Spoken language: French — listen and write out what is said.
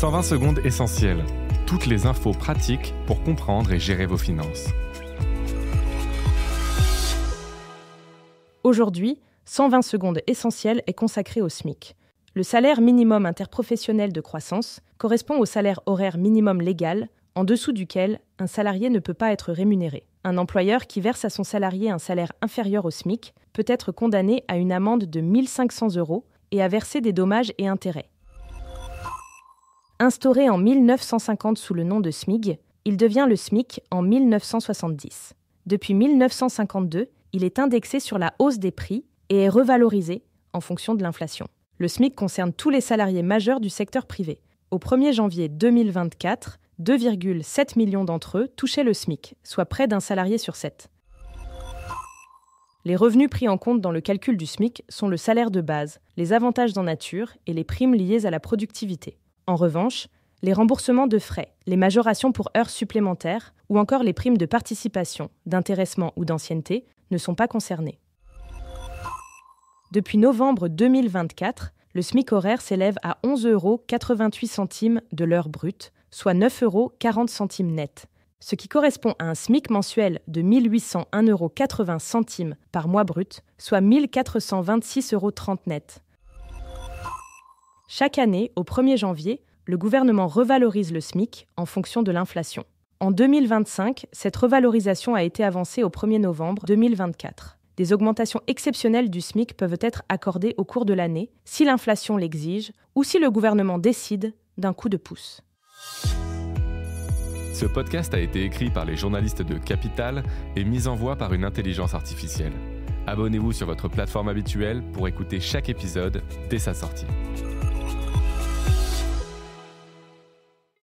120 secondes essentielles. Toutes les infos pratiques pour comprendre et gérer vos finances. Aujourd'hui, 120 secondes essentielles est consacrée au SMIC. Le salaire minimum interprofessionnel de croissance correspond au salaire horaire minimum légal, en dessous duquel un salarié ne peut pas être rémunéré. Un employeur qui verse à son salarié un salaire inférieur au SMIC peut être condamné à une amende de 1 500 € et à verser des dommages et intérêts. Instauré en 1950 sous le nom de SMIG, il devient le SMIC en 1970. Depuis 1952, il est indexé sur la hausse des prix et est revalorisé en fonction de l'inflation. Le SMIC concerne tous les salariés majeurs du secteur privé. Au 1er janvier 2024, 2,7 millions d'entre eux touchaient le SMIC, soit près d'un salarié sur 7. Les revenus pris en compte dans le calcul du SMIC sont le salaire de base, les avantages en nature et les primes liées à la productivité. En revanche, les remboursements de frais, les majorations pour heures supplémentaires ou encore les primes de participation, d'intéressement ou d'ancienneté ne sont pas concernés. Depuis novembre 2024, le SMIC horaire s'élève à 11,88 € de l'heure brute, soit 9,40 € net, ce qui correspond à un SMIC mensuel de 1 801,80 € par mois brut, soit 1 426,30 € net. Chaque année, au 1er janvier, le gouvernement revalorise le SMIC en fonction de l'inflation. En 2025, cette revalorisation a été avancée au 1er novembre 2024. Des augmentations exceptionnelles du SMIC peuvent être accordées au cours de l'année, si l'inflation l'exige ou si le gouvernement décide d'un coup de pouce. Ce podcast a été écrit par les journalistes de Capital et mis en voix par une intelligence artificielle. Abonnez-vous sur votre plateforme habituelle pour écouter chaque épisode dès sa sortie.